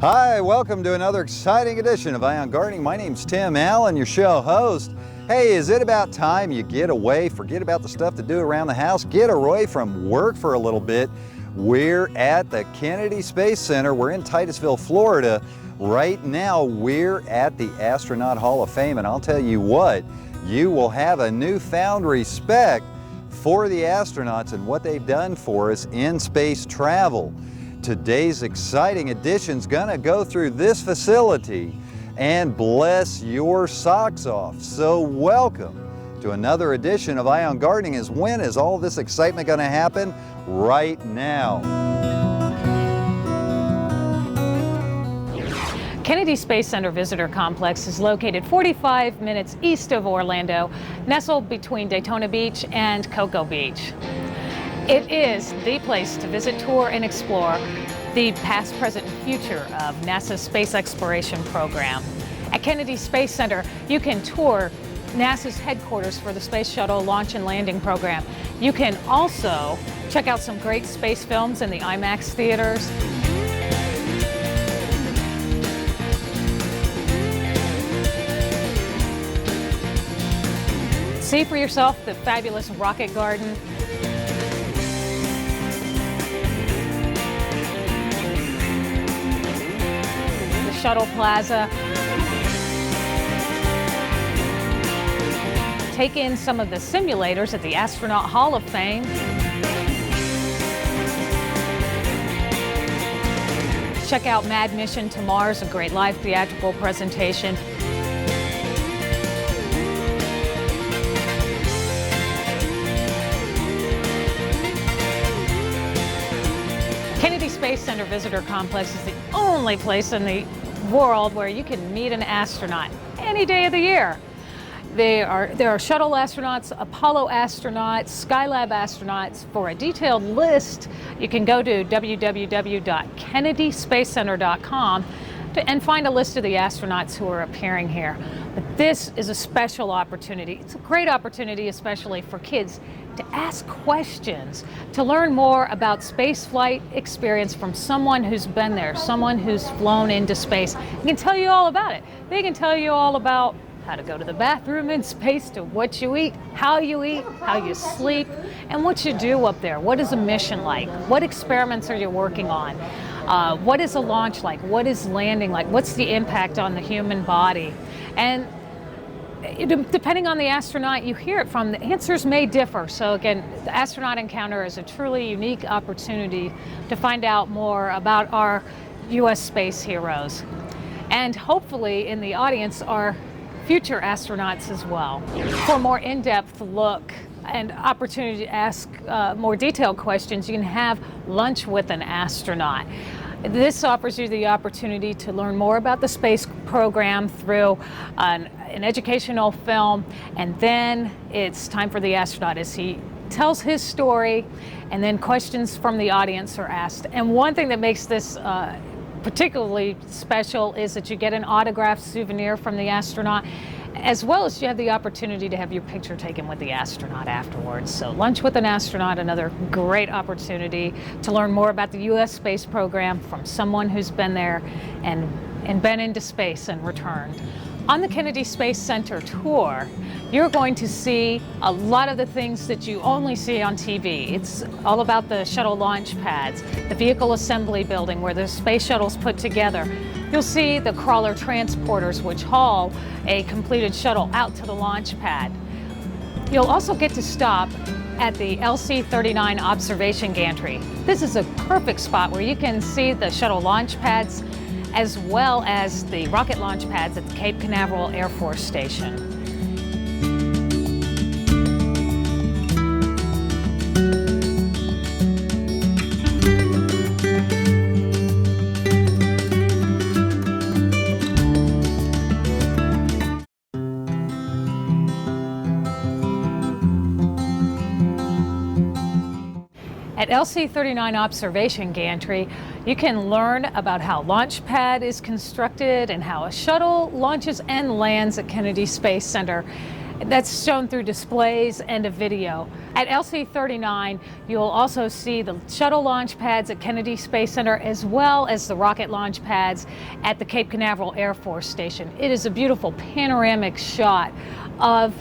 Hi, welcome to another exciting edition of Ion Gardening. My name's Tim Allen, your show host. Hey, is it about time you get away, forget about the stuff to do around the house, get away from work for a little bit? We're at the Kennedy Space Center. We're in Titusville, Florida. Right now, we're at the Astronaut Hall of Fame, and I'll tell you what, you will have a newfound respect for the astronauts and what they've done for us in space travel. Today's exciting edition's gonna go through this facility and bless your socks off. So welcome to another edition of Ion Gardening. When is all this excitement gonna happen? Right now. Kennedy Space Center Visitor Complex is located 45 minutes east of Orlando, nestled between Daytona Beach and Cocoa Beach. It is the place to visit, tour, and explore the past, present, and future of NASA's space exploration program. At Kennedy Space Center, you can tour NASA's headquarters for the Space Shuttle Launch and Landing Program. You can also check out some great space films in the IMAX theaters. See for yourself the fabulous rocket garden. The shuttle plaza. Take in some of the simulators at the Astronaut Hall of Fame. Check out Mad Mission to Mars, a great live theatrical presentation. Kennedy Space Center Visitor Complex is the only place in the world where you can meet an astronaut any day of the year. There are shuttle astronauts, Apollo astronauts, Skylab astronauts. For a detailed list, you can go to www.kennedysspacecenter.com and find a list of the astronauts who are appearing here. But this is a special opportunity. It's a great opportunity, especially for kids, to ask questions, to learn more about spaceflight experience from someone who's been there, someone who's flown into space. They can tell you all about it. They can tell you all about how to go to the bathroom in space, to what you eat, how you sleep, and what you do up there. What is a mission like? What experiments are you working on? What is a launch like? What is landing like? What's the impact on the human body? And depending on the astronaut you hear it from, the answers may differ. So again, the Astronaut Encounter is a truly unique opportunity to find out more about our U.S. space heroes. And hopefully in the audience are future astronauts as well. For a more in-depth look and opportunity to ask more detailed questions, you can have lunch with an astronaut. This offers you the opportunity to learn more about the space program through an educational film, and then it's time for the astronaut as he tells his story, and then questions from the audience are asked. And one thing that makes this particularly special is that you get an autographed souvenir from the astronaut, as well as you have the opportunity to have your picture taken with the astronaut afterwards. So lunch with an astronaut, another great opportunity to learn more about the U.S. space program from someone who's been there and been into space and returned. On the Kennedy Space Center tour, you're going to see a lot of the things that you only see on TV. It's all about the shuttle launch pads, the vehicle assembly building where the space shuttle's put together. You'll see the crawler transporters which haul a completed shuttle out to the launch pad. You'll also get to stop at the LC-39 observation gantry. This is a perfect spot where you can see the shuttle launch pads as well as the rocket launch pads at the Cape Canaveral Air Force Station. At LC-39 Observation Gantry, you can learn about how launch pad is constructed and how a shuttle launches and lands at Kennedy Space Center. That's shown through displays and a video. At LC-39, you'll also see the shuttle launch pads at Kennedy Space Center, as well as the rocket launch pads at the Cape Canaveral Air Force Station. It is a beautiful panoramic shot of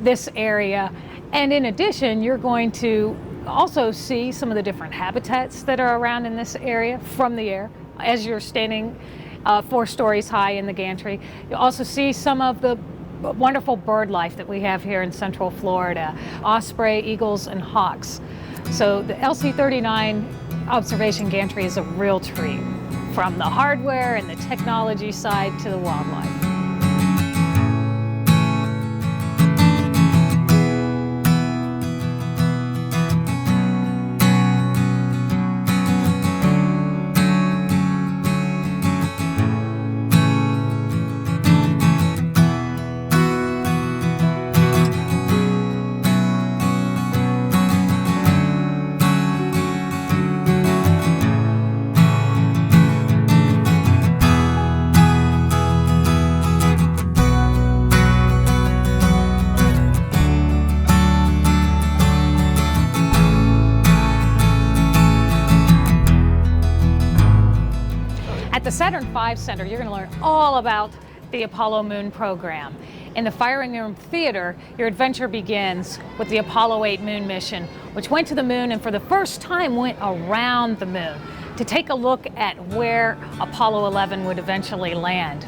this area. And in addition, you're going to also see some of the different habitats that are around in this area from the air as you're standing 4 stories high in the gantry. You'll also see some of the wonderful bird life that we have here in Central Florida, osprey, eagles, and hawks. So the LC-39 observation gantry is a real treat, from the hardware and the technology side to the wildlife. At the Saturn V Center, you're going to learn all about the Apollo Moon program. In the Firing Room Theater, your adventure begins with the Apollo 8 moon mission, which went to the moon and for the first time went around the moon to take a look at where Apollo 11 would eventually land.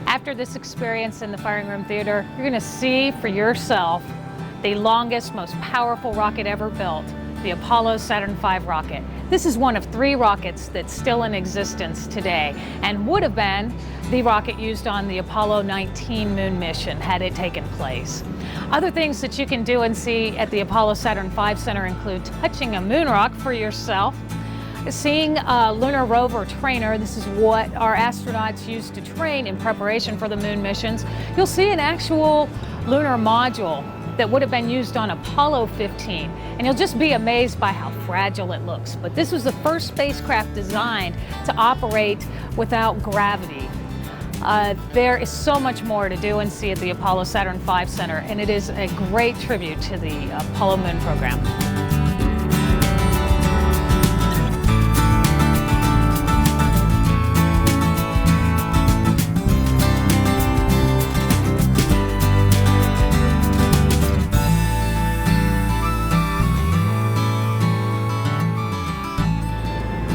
After this experience in the Firing Room Theater, you're going to see for yourself the longest, most powerful rocket ever built, the Apollo Saturn V rocket. This is one of 3 rockets that's still in existence today and would have been the rocket used on the Apollo 19 moon mission had it taken place. Other things that you can do and see at the Apollo Saturn V Center include touching a moon rock for yourself, seeing a lunar rover trainer. This is what our astronauts use to train in preparation for the moon missions. You'll see an actual lunar module that would have been used on Apollo 15, and you'll just be amazed by how fragile it looks. But this was the first spacecraft designed to operate without gravity. There is so much more to do and see at the Apollo Saturn V Center, and it is a great tribute to the Apollo Moon program.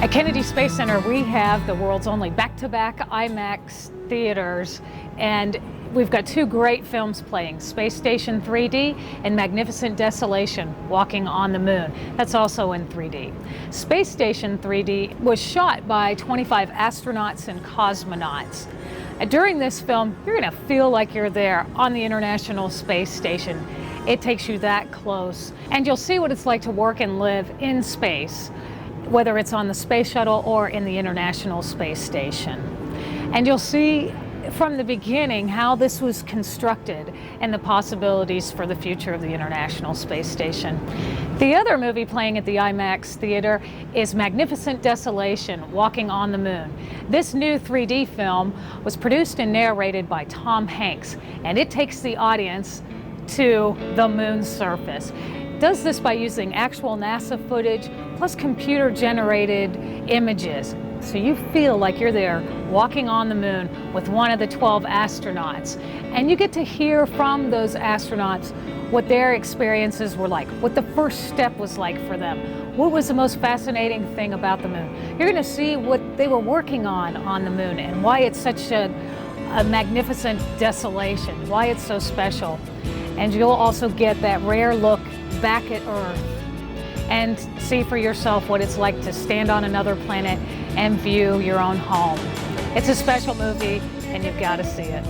At Kennedy Space Center, we have the world's only back-to-back IMAX theaters, and we've got 2 great films playing, Space Station 3D and Magnificent Desolation, Walking on the Moon. That's also in 3D. Space Station 3D was shot by 25 astronauts and cosmonauts. During this film, you're going to feel like you're there on the International Space Station. It takes you that close, and you'll see what it's like to work and live in space, whether it's on the space shuttle or in the International Space Station. And you'll see from the beginning how this was constructed and the possibilities for the future of the International Space Station. The other movie playing at the IMAX theater is Magnificent Desolation, Walking on the Moon. This new 3D film was produced and narrated by Tom Hanks, and it takes the audience to the moon's surface. Does this by using actual NASA footage plus computer-generated images. So you feel like you're there walking on the moon with one of the 12 astronauts. And you get to hear from those astronauts what their experiences were like, what the first step was like for them. What was the most fascinating thing about the moon? You're going to see what they were working on the moon and why it's such a magnificent desolation, why it's so special. And you'll also get that rare look back at Earth and see for yourself what it's like to stand on another planet and view your own home. It's a special movie, and you've got to see it.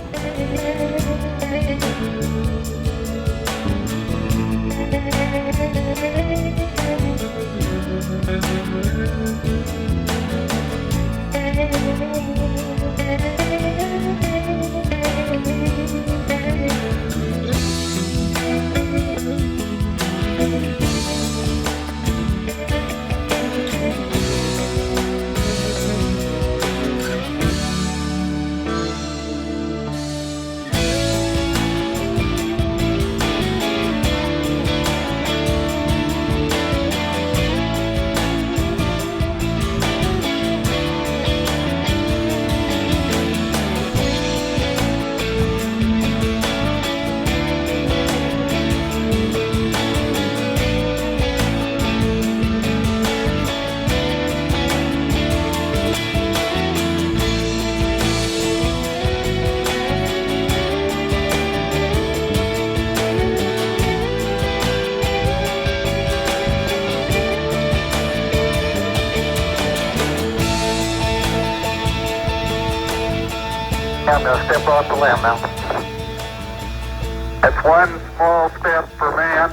I'm going to step off the limb now. That's one small step for man,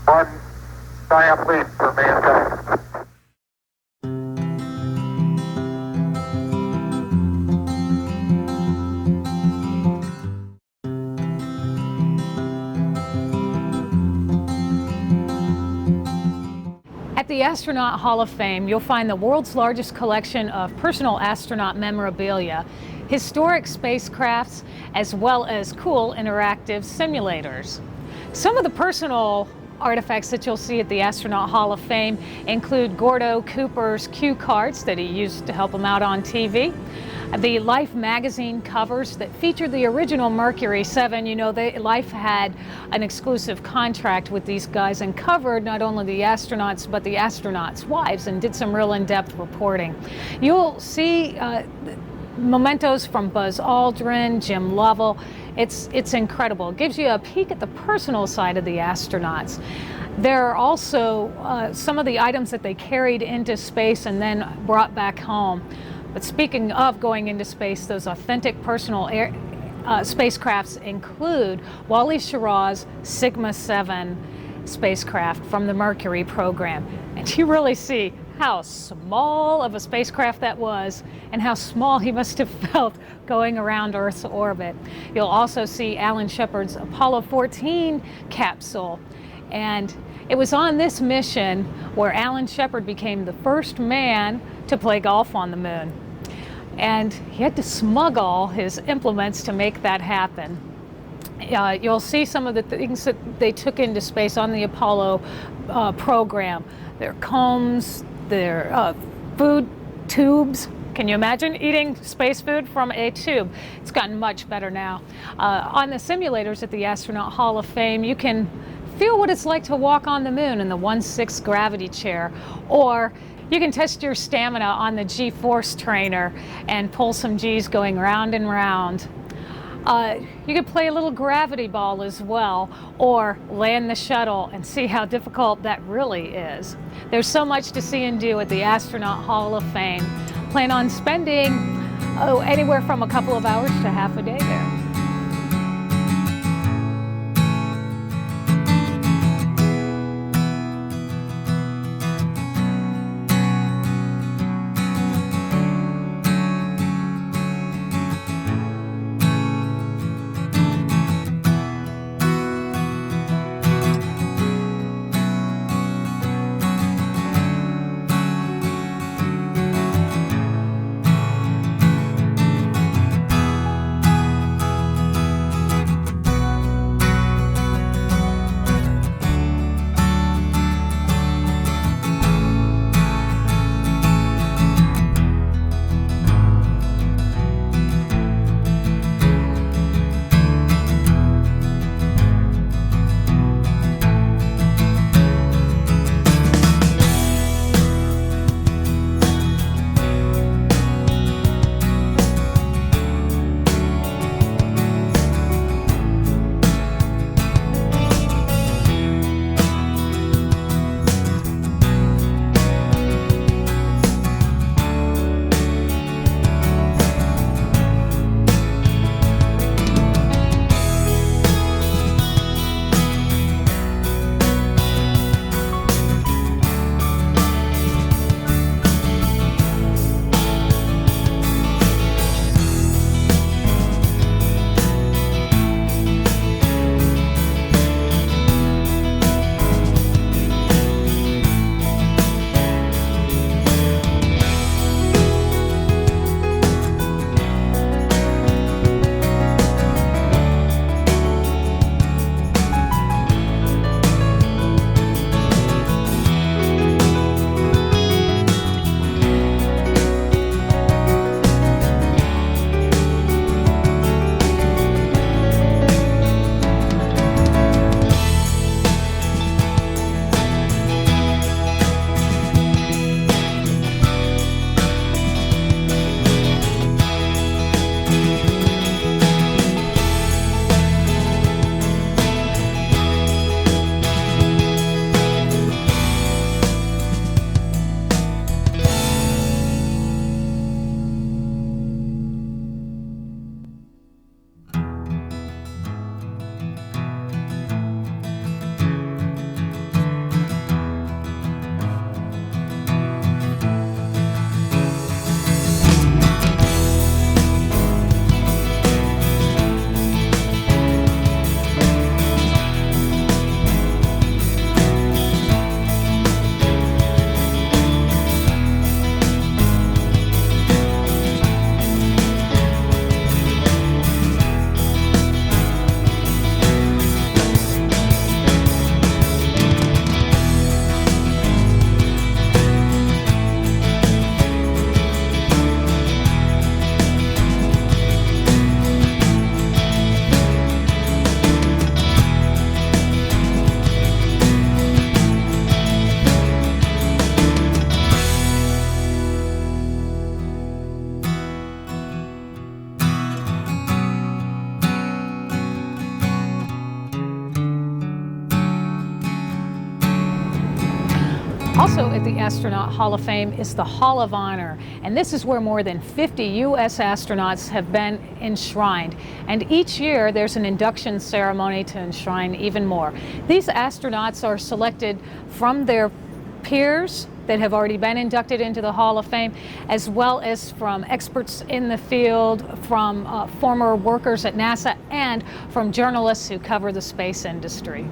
one giant leap for mankind. At the Astronaut Hall of Fame, you'll find the world's largest collection of personal astronaut memorabilia, historic spacecrafts, as well as cool interactive simulators. Some of the personal artifacts that you'll see at the Astronaut Hall of Fame include Gordo Cooper's cue cards that he used to help him out on TV, the Life magazine covers that featured the original Mercury 7. You know, Life had an exclusive contract with these guys and covered not only the astronauts but the astronauts' wives and did some real in-depth reporting. You'll see mementos from Buzz Aldrin, Jim Lovell. It's incredible. It gives you a peek at the personal side of the astronauts. There are also some of the items that they carried into space and then brought back home. But speaking of going into space, those authentic personal spacecrafts include Wally Schirra's Sigma 7 spacecraft from the Mercury program. And you really see how small of a spacecraft that was and how small he must have felt going around Earth's orbit. You'll also see Alan Shepard's Apollo 14 capsule. And it was on this mission where Alan Shepard became the first man to play golf on the moon. And he had to smuggle his implements to make that happen. You'll see some of the things that they took into space on the Apollo program. Their combs, their food tubes. Can you imagine eating space food from a tube? It's gotten much better now. On the simulators at the Astronaut Hall of Fame, you can feel what it's like to walk on the moon in the 1/6 gravity chair, or you can test your stamina on the G-force trainer and pull some G's going round and round. You could play a little gravity ball as well, or land the shuttle and see how difficult that really is. There's so much to see and do at the Astronaut Hall of Fame. Plan on spending anywhere from a couple of hours to half a day there. Also at the Astronaut Hall of Fame is the Hall of Honor, and this is where more than 50 U.S. astronauts have been enshrined. And each year there's an induction ceremony to enshrine even more. These astronauts are selected from their peers that have already been inducted into the Hall of Fame, as well as from experts in the field, from former workers at NASA, and from journalists who cover the space industry.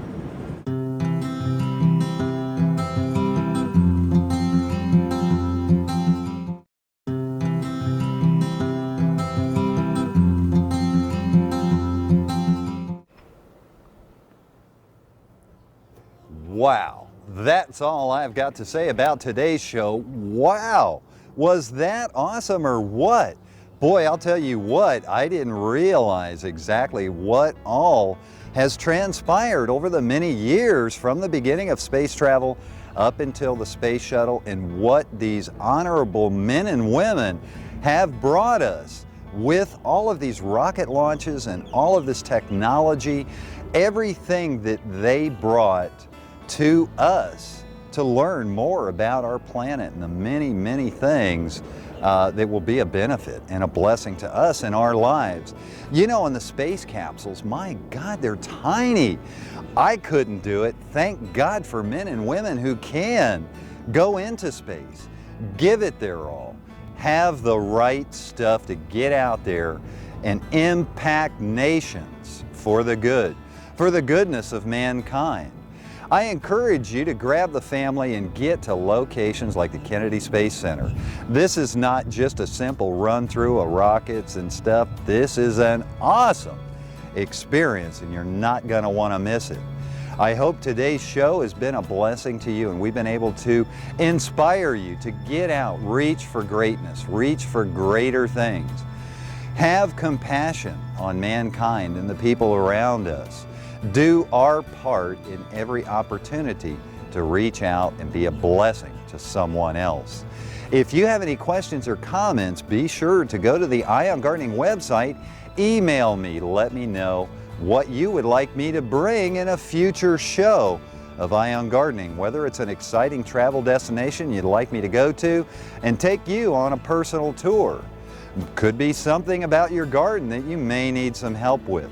Wow, that's all I've got to say about today's show. Wow, was that awesome or what? Boy, I'll tell you what, I didn't realize exactly what all has transpired over the many years from the beginning of space travel up until the space shuttle, and what these honorable men and women have brought us with all of these rocket launches and all of this technology, everything that they brought to us to learn more about our planet and the many, many things that will be a benefit and a blessing to us in our lives. You know, in the space capsules, my God, they're tiny. I couldn't do it. Thank God for men and women who can go into space, give it their all, have the right stuff to get out there and impact nations for the good, for the goodness of mankind. I encourage you to grab the family and get to locations like the Kennedy Space Center. This is not just a simple run through of rockets and stuff. This is an awesome experience, and you're not going to want to miss it. I hope today's show has been a blessing to you, and we've been able to inspire you to get out, reach for greatness, reach for greater things. Have compassion on mankind and the people around us. Do our part in every opportunity to reach out and be a blessing to someone else. If you have any questions or comments, be sure to go to the Ion Gardening website, email me, let me know what you would like me to bring in a future show of Ion Gardening, whether it's an exciting travel destination you'd like me to go to and take you on a personal tour. Could be something about your garden that you may need some help with.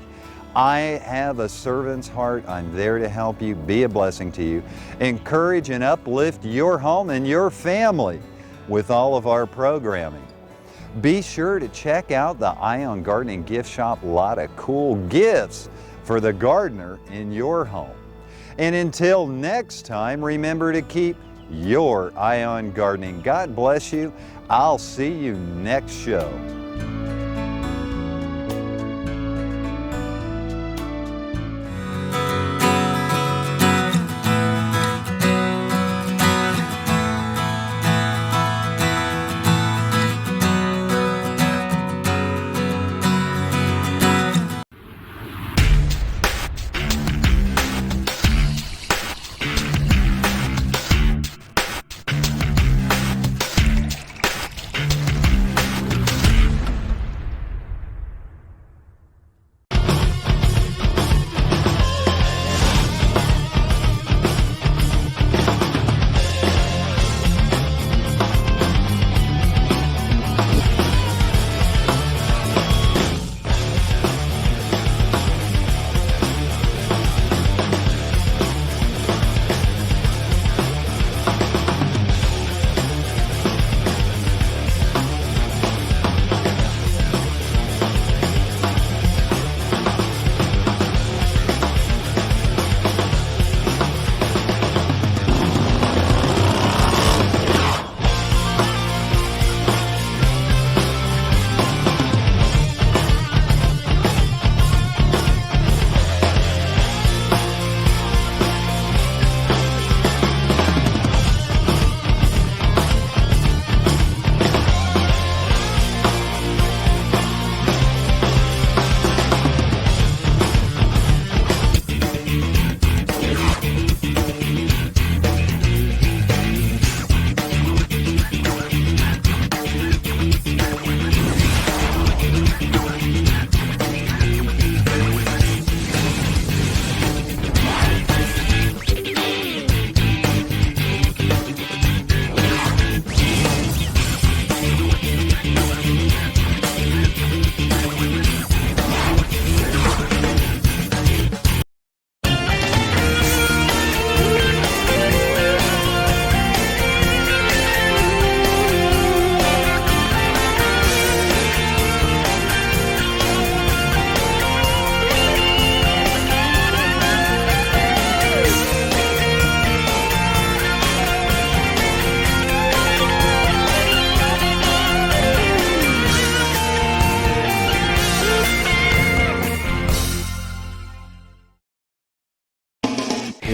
I have a servant's heart. I'm there to help you, be a blessing to you, encourage and uplift your home and your family with all of our programming. Be sure to check out the Ion Gardening gift shop. A lot of cool gifts for the gardener in your home. And until next time, remember to keep your Ion Gardening. God bless you. I'll see you next show.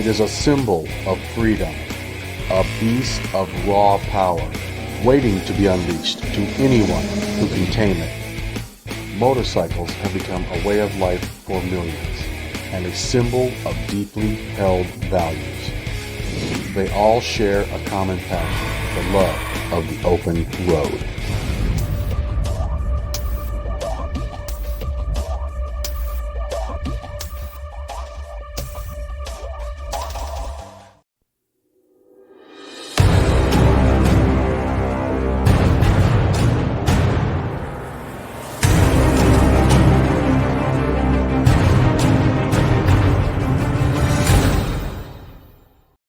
It is a symbol of freedom, a beast of raw power, waiting to be unleashed to anyone who can tame it. Motorcycles have become a way of life for millions and a symbol of deeply held values. They all share a common passion, the love of the open road.